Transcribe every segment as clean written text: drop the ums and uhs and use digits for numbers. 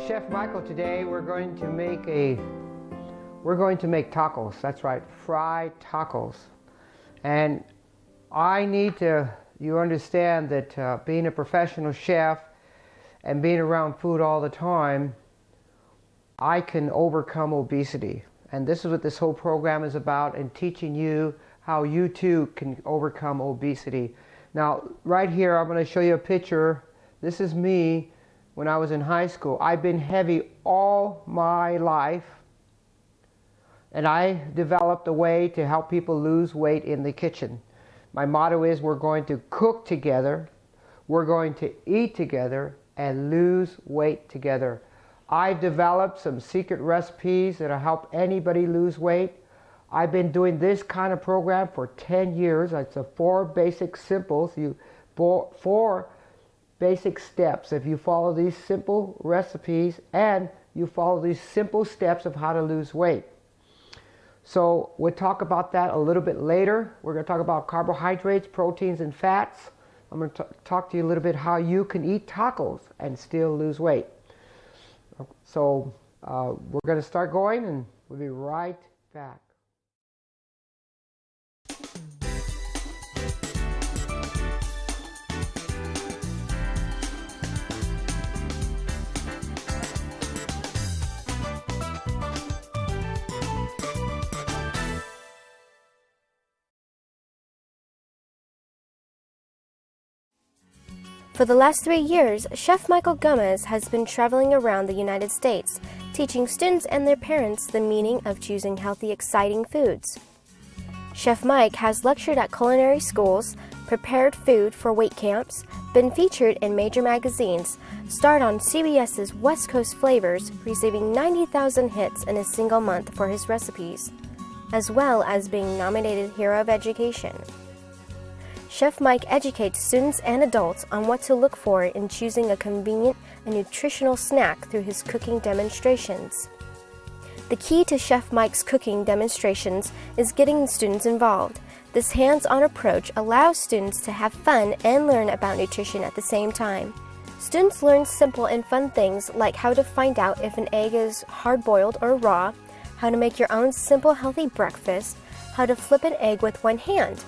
is Chef Michael. Today we're going to make tacos. That's right, fried tacos. And I need you understand that being a professional chef and being around food all the time, I can overcome obesity. And this is what this whole program is about, and teaching you how you too can overcome obesity. Now, right here, I'm going to show you a picture. This is me when I was in high school. I've been heavy all my life, and I developed a way to help people lose weight in the kitchen. My motto is, we're going to cook together, we're going to eat together, and lose weight together. I've developed some secret recipes that'll help anybody lose weight. I've been doing this kind of program for 10 years. It's the 4 basic simples. Four basic steps. If you follow these simple recipes and you follow these simple steps of how to lose weight. So we'll talk about that a little bit later. We're going to talk about carbohydrates, proteins, and fats. I'm going to talk to you a little bit how you can eat tacos and still lose weight. So we're going to start going, and we'll be right back. For the last 3 years, Chef Michael Gomez has been traveling around the United States, teaching students and their parents the meaning of choosing healthy, exciting foods. Chef Mike has lectured at culinary schools, prepared food for weight camps, been featured in major magazines, starred on CBS's West Coast Flavors, receiving 90,000 hits in a single month for his recipes, as well as being nominated Hero of Education. Chef Mike educates students and adults on what to look for in choosing a convenient and nutritional snack through his cooking demonstrations. The key to Chef Mike's cooking demonstrations is getting students involved. This hands-on approach allows students to have fun and learn about nutrition at the same time. Students learn simple and fun things like how to find out if an egg is hard-boiled or raw, how to make your own simple healthy breakfast, how to flip an egg with one hand.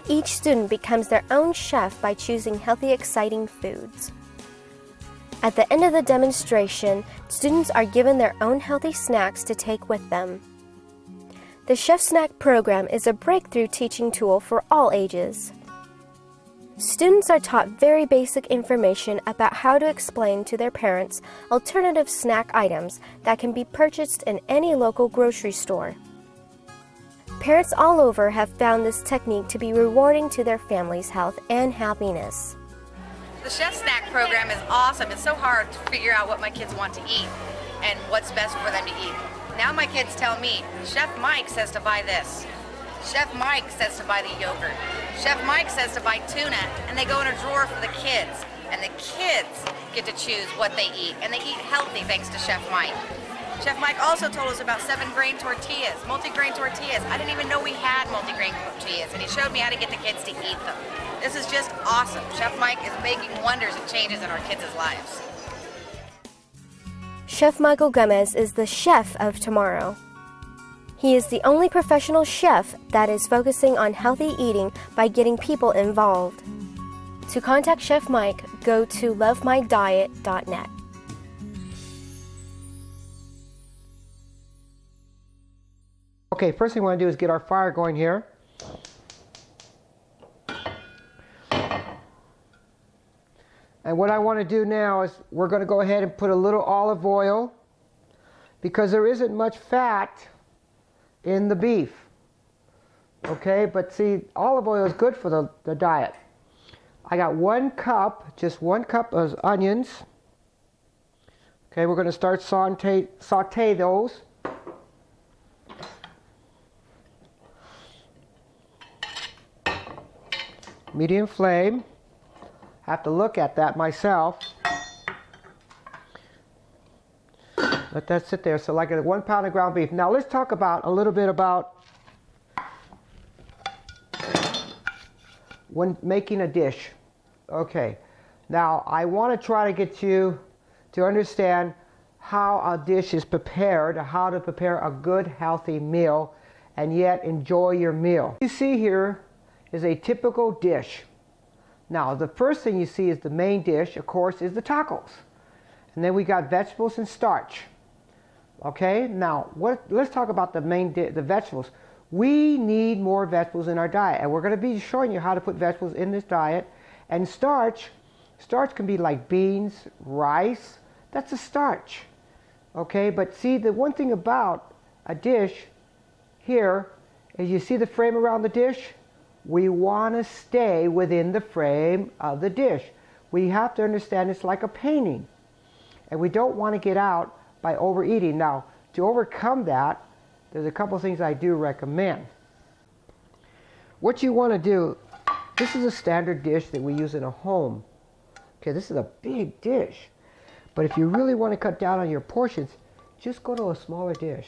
Each student becomes their own chef by choosing healthy, exciting foods. At the end of the demonstration, students are given their own healthy snacks to take with them. The Chef Snack program is a breakthrough teaching tool for all ages. Students are taught very basic information about how to explain to their parents alternative snack items that can be purchased in any local grocery store. Parents all over have found this technique to be rewarding to their family's health and happiness. The Chef Snack program is awesome. It's so hard to figure out what my kids want to eat and what's best for them to eat. Now my kids tell me, Chef Mike says to buy this. Chef Mike says to buy the yogurt. Chef Mike says to buy tuna, and they go in a drawer for the kids. And the kids get to choose what they eat, and they eat healthy thanks to Chef Mike. Chef Mike also told us about 7-grain tortillas, multi-grain tortillas. I didn't even know we had multi-grain tortillas, and he showed me how to get the kids to eat them. This is just awesome. Chef Mike is making wonders and changes in our kids' lives. Chef Michael Gomez is the chef of tomorrow. He is the only professional chef that is focusing on healthy eating by getting people involved. To contact Chef Mike, go to lovemydiet.net. Okay, first thing we want to do is get our fire going here. And what I want to do now is we're going to go ahead and put a little olive oil, because there isn't much fat in the beef. Okay, but see, olive oil is good for the diet. I got 1 cup, just 1 cup of onions. Okay, we're going to start saute those. Medium flame. Have to look at that myself. Let that sit there. So like 1 pound of ground beef. Now let's talk about a little bit about when making a dish. Okay. Now I want to try to get you to understand how a dish is prepared, how to prepare a good, healthy meal, and yet enjoy your meal. What you see here is a typical dish. Now, the first thing you see is the main dish, of course, is the tacos. And then we got vegetables and starch. Okay, now let's talk about the the vegetables. We need more vegetables in our diet, and we're going to be showing you how to put vegetables in this diet. And starch can be like beans, rice. That's a starch. Okay, but see, the one thing about a dish here is you see the frame around the dish? We want to stay within the frame of the dish. We have to understand it's like a painting, and we don't want to get out by overeating. Now, to overcome that, there's a couple things I do recommend. What you want to do, this is a standard dish that we use in a home. Okay, this is a big dish. But if you really want to cut down on your portions, just go to a smaller dish.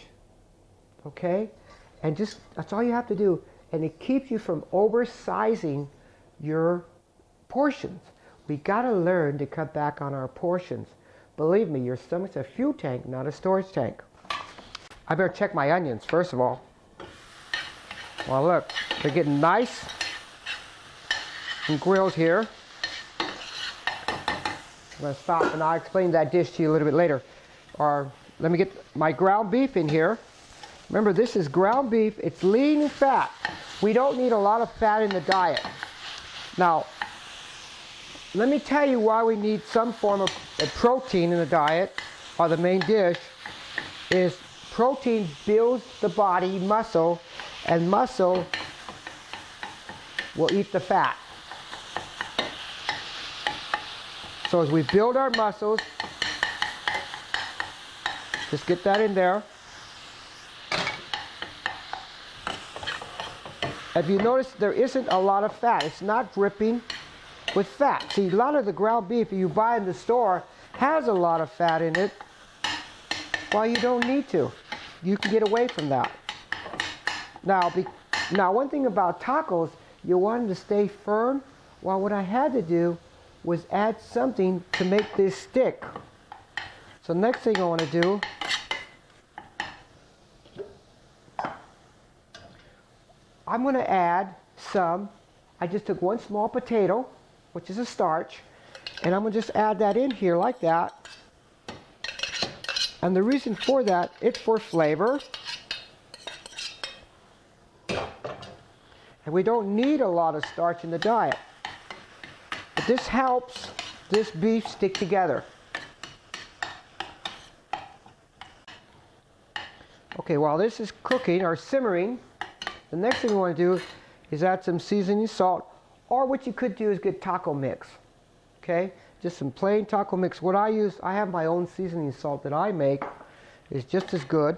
Okay? And that's all you have to do. And it keeps you from oversizing your portions. We got to learn to cut back on our portions. Believe me, your stomach's a fuel tank, not a storage tank. I better check my onions, first of all. Well, look, they're getting nice and grilled here. I'm going to stop and I'll explain that dish to you a little bit later. Or let me get my ground beef in here. Remember, this is ground beef. It's lean and fat. We don't need a lot of fat in the diet. Now, let me tell you why we need some form of protein in the diet, or the main dish, is protein builds the body muscle, and muscle will eat the fat. So as we build our muscles, just get that in there. If you notice, there isn't a lot of fat. It's not dripping with fat. See, a lot of the ground beef you buy in the store has a lot of fat in it. Well, you don't need to. You can get away from that. Now, one thing about tacos, you want them to stay firm. Well, what I had to do was add something to make this stick. So next thing I want to do, I'm going to add some, I just took one small potato, which is a starch, and I'm going to just add that in here like that. And the reason for that, it's for flavor. And we don't need a lot of starch in the diet. But this helps this beef stick together. Okay, while this is cooking or simmering, the next thing we want to do is add some seasoning salt, or what you could do is get taco mix. Okay, just some plain taco mix. What I use, I have my own seasoning salt that I make, is just as good.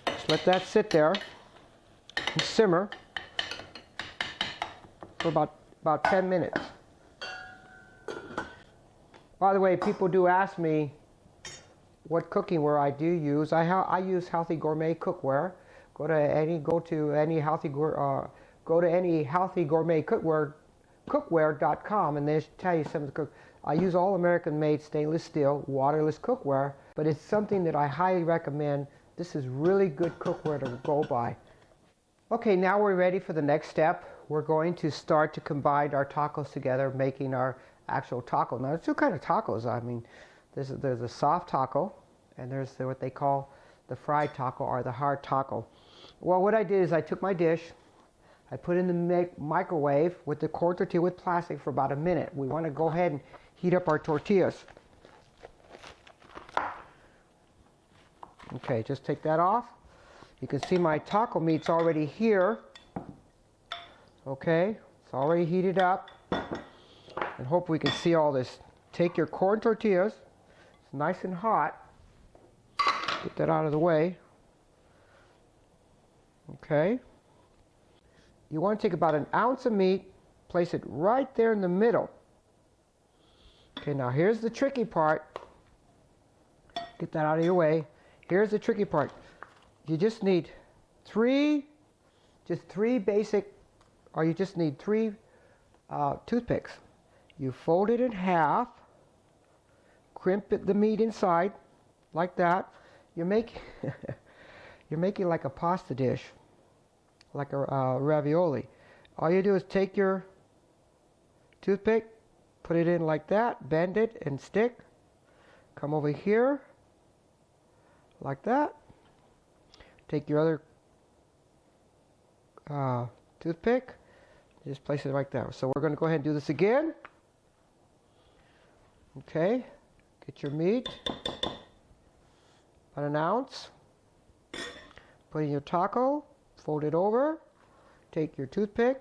Just let that sit there and simmer for about 10 minutes. By the way, people do ask me what cooking ware I do use. I use Healthy Gourmet cookware. Go to any Healthy Gourmet cookware.com, and they tell you some of the cook. I use all American-made stainless steel waterless cookware, but it's something that I highly recommend. This is really good cookware to go by. Okay, now we're ready for the next step. We're going to start to combine our tacos together, making our actual taco. Now, there's two kinds of tacos. I mean, there's a soft taco, and there's what they call the fried taco or the hard taco. Well, what I did is I took my dish, I put it in the microwave with the corn tortilla with plastic for about a minute. We want to go ahead and heat up our tortillas. Okay, just take that off. You can see my taco meat's already here. Okay, it's already heated up. And hope we can see all this. Take your corn tortillas. It's nice and hot. Get that out of the way. Okay. You want to take about an ounce of meat, place it right there in the middle. Okay, now here's the tricky part. Get that out of your way. Here's the tricky part. You just need three basic, or you just need three toothpicks. You fold it in half, crimp the meat inside, like that. You're making like a pasta dish, like a ravioli. All you do is take your toothpick, put it in like that, bend it and stick. Come over here, like that. Take your other toothpick, just place it right there. So we're going to go ahead and do this again. Okay, get your meat, about an ounce. Put in your taco, fold it over, take your toothpick,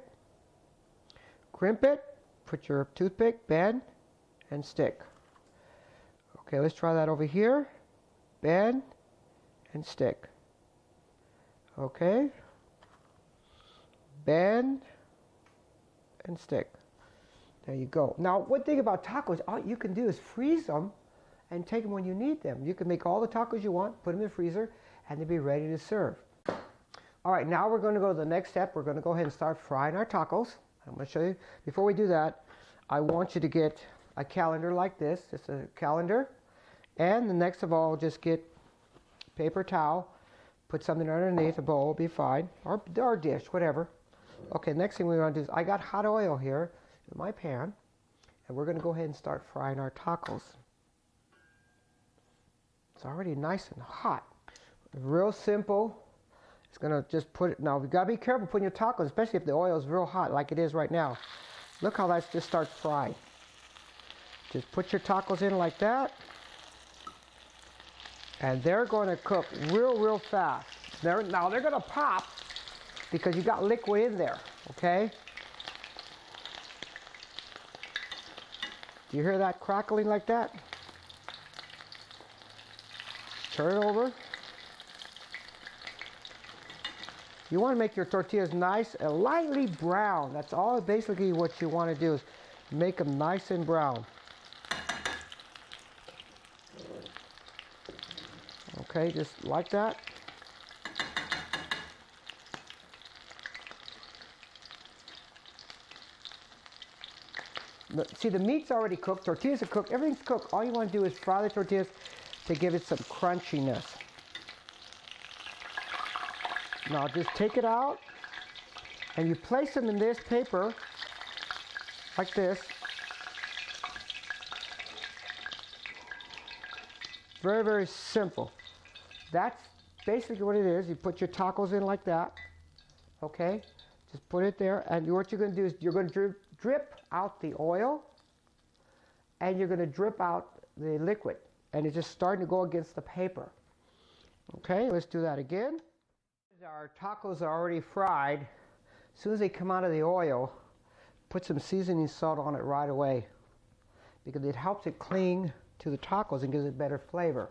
crimp it, put your toothpick, bend, and stick. Okay, let's try that over here. Bend and stick. Okay. Bend and stick. There you go. Now, one thing about tacos, all you can do is freeze them and take them when you need them. You can make all the tacos you want, put them in the freezer, and they'll be ready to serve. All right, now we're going to go to the next step. We're going to go ahead and start frying our tacos. I'm going to show you. Before we do that, I want you to get a calendar like this. Just a calendar. And the next of all, just get paper towel. Put something underneath, a bowl will be fine. Or dish, whatever. Okay, next thing we want to do is, I got hot oil here in my pan. And we're going to go ahead and start frying our tacos. It's already nice and hot. Real simple. It's going to just put it, now you've got to be careful putting your tacos, especially if the oil is real hot like it is right now. Look how that just starts frying. Just put your tacos in like that. And they're going to cook real fast. Now they're going to pop because you got liquid in there, okay? Do you hear that crackling like that? Turn it over. You want to make your tortillas nice and lightly brown. That's all basically what you want to do is make them nice and brown. Okay, just like that. See, the meat's already cooked, tortillas are cooked, everything's cooked. All you want to do is fry the tortillas to give it some crunchiness. Now just take it out and you place them in this paper like this. Very simple. That's basically what it is. You put your tacos in like that. Okay? Just put it there, and what you're going to do is you're going to drip out the oil and you're going to drip out the liquid, and it's just starting to go against the paper. Okay, let's do that again. Our tacos are already fried. As soon as they come out of the oil, put some seasoning salt on it right away because it helps it cling to the tacos and gives it better flavor.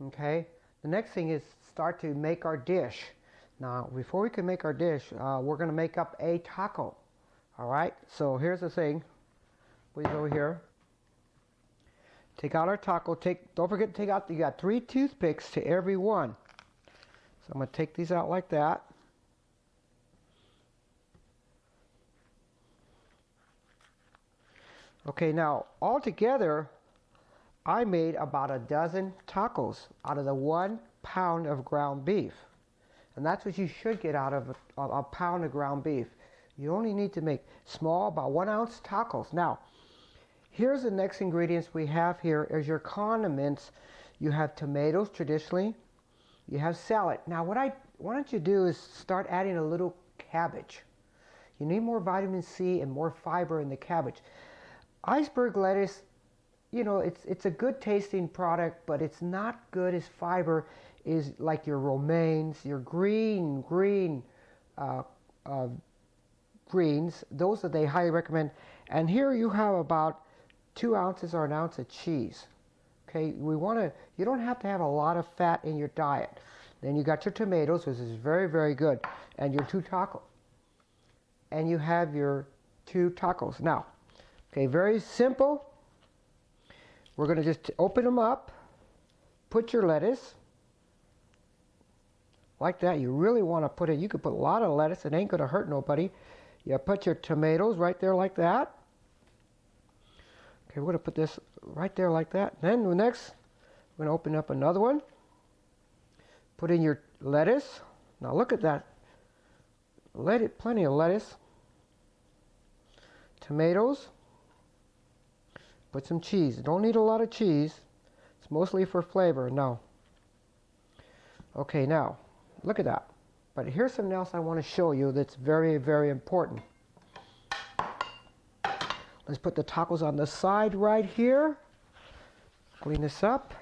Okay, the next thing is start to make our dish. Now, before we can make our dish, we're going to make up a taco. All right, so here's the thing. Please over here. Take out our taco. Don't forget to take out, you got 3 toothpicks to every one. So I'm going to take these out like that. Okay, now altogether, I made about a dozen tacos out of the 1 pound of ground beef. And that's what you should get out of a pound of ground beef. You only need to make small, about 1 ounce tacos. Now, here's the next ingredients we have here is your condiments. You have tomatoes traditionally. You have salad. Now, what I want you to do is start adding a little cabbage. You need more vitamin C and more fiber in the cabbage. Iceberg lettuce, you know, it's a good tasting product, but it's not good as fiber is like your romaines, your green greens. Those that they highly recommend. And here you have about 2 ounces or 1 ounce of cheese. Okay, you don't have to have a lot of fat in your diet. Then you got your tomatoes, which is very good, and your 2 tacos. And you have your 2 tacos. Now, okay, very simple. We're going to just open them up, put your lettuce, like that. You really want to put it, you could put a lot of lettuce, it ain't going to hurt nobody. You put your tomatoes right there like that. Okay, we're going to put this right there like that. Then next, we're going to open up another one. Put in your lettuce. Now look at that. Plenty of lettuce. Tomatoes. Put some cheese. Don't need a lot of cheese. It's mostly for flavor. No. Okay, now, look at that. But here's something else I want to show you that's very, very important. Let's put the tacos on the side right here. Clean this up.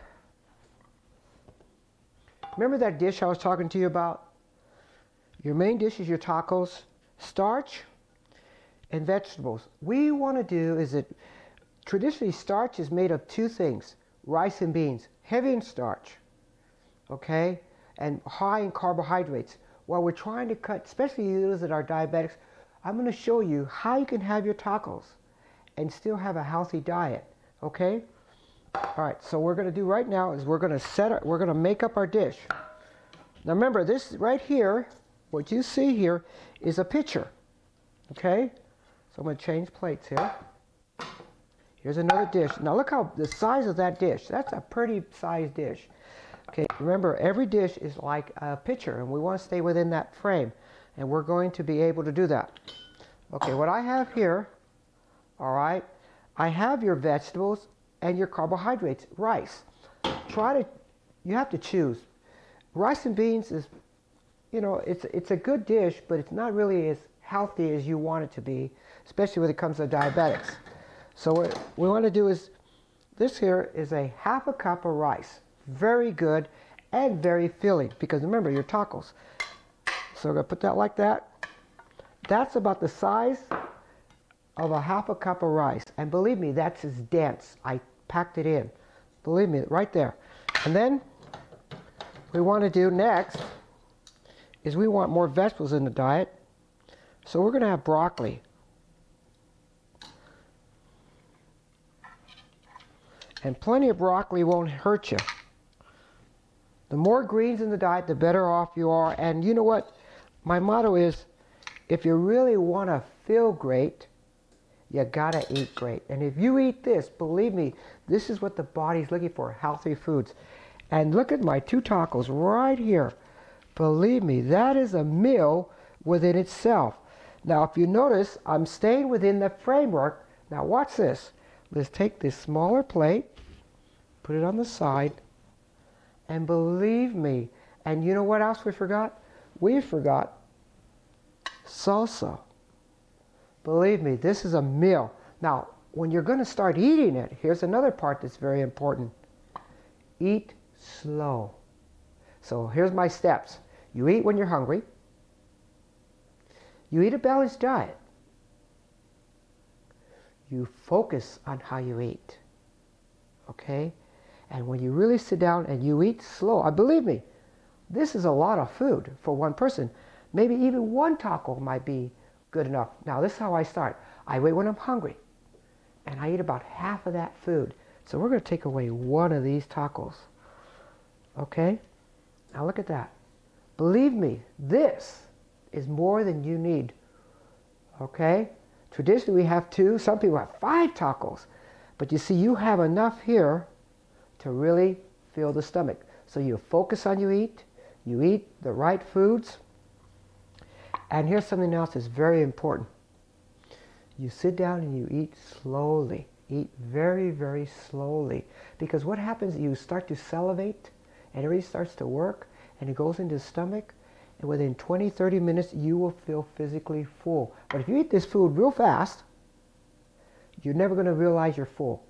Remember that dish I was talking to you about? Your main dish is your tacos, starch, and vegetables. What we want to do is that traditionally starch is made of two things, rice and beans, heavy in starch, okay, and high in carbohydrates. While we're trying to cut, especially those that are diabetics, I'm going to show you how you can have your tacos and still have a healthy diet, okay? All right, so what we're going to do right now is we're going to make up our dish. Now remember, this right here, what you see here is a pitcher, okay? So I'm going to change plates here. Here's another dish. Now look how the size of that dish. That's a pretty sized dish. Okay, remember every dish is like a pitcher and we want to stay within that frame. And we're going to be able to do that. Okay, what I have here, all right, I have your vegetables and your carbohydrates, rice. You have to choose. Rice and beans is, you know, it's a good dish, but it's not really as healthy as you want it to be, especially when it comes to diabetics. So what we want to do is, this here is a half a cup of rice. Very good and very filling, because remember, your tacos. So we're going to put that like that. That's about the size of a half a cup of rice. And believe me, that's as dense. I packed it in. Believe me, right there. And then we want to do next is we want more vegetables in the diet. So we're going to have broccoli. And plenty of broccoli won't hurt you. The more greens in the diet, the better off you are. And you know what? My motto is, if you really want to feel great, you gotta eat great. And if you eat this, believe me, this is what the body's looking for, healthy foods. And look at my two tacos right here. Believe me, that is a meal within itself. Now, if you notice, I'm staying within the framework. Now, watch this. Let's take this smaller plate, put it on the side, and believe me, and you know what else we forgot? We forgot salsa. Believe me, this is a meal. Now, when you're going to start eating it, here's another part that's very important. Eat slow. So here's my steps. You eat when you're hungry. You eat a balanced diet. You focus on how you eat. Okay? And when you really sit down and you eat slow, believe me, this is a lot of food for one person. Maybe even one taco might be good enough. Now, this is how I start. I wait when I'm hungry, and I eat about half of that food. So we're going to take away one of these tacos. Okay? Now look at that. Believe me, this is more than you need. Okay? Traditionally, we have 2. Some people have 5 tacos. But you see, you have enough here to really fill the stomach. So you focus on you eat the right foods. And here's something else that's very important. You sit down and you eat slowly. Eat very, very slowly. Because what happens is you start to salivate, and everything starts to work, and it goes into the stomach, and within 20, 30 minutes, you will feel physically full. But if you eat this food real fast, you're never going to realize you're full.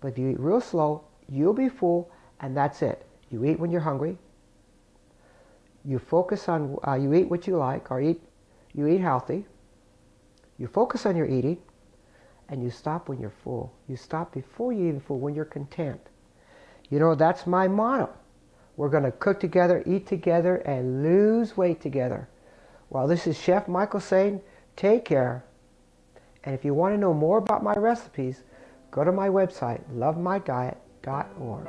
But if you eat real slow, you'll be full, and that's it. You eat when you're hungry. You focus on, you eat what you like, or you eat healthy. You focus on your eating, and you stop when you're full. You stop before you're even full, when you're content. You know, that's my motto. We're going to cook together, eat together, and lose weight together. Well, this is Chef Michael saying, take care. And if you want to know more about my recipes, go to my website, lovemydiet.org.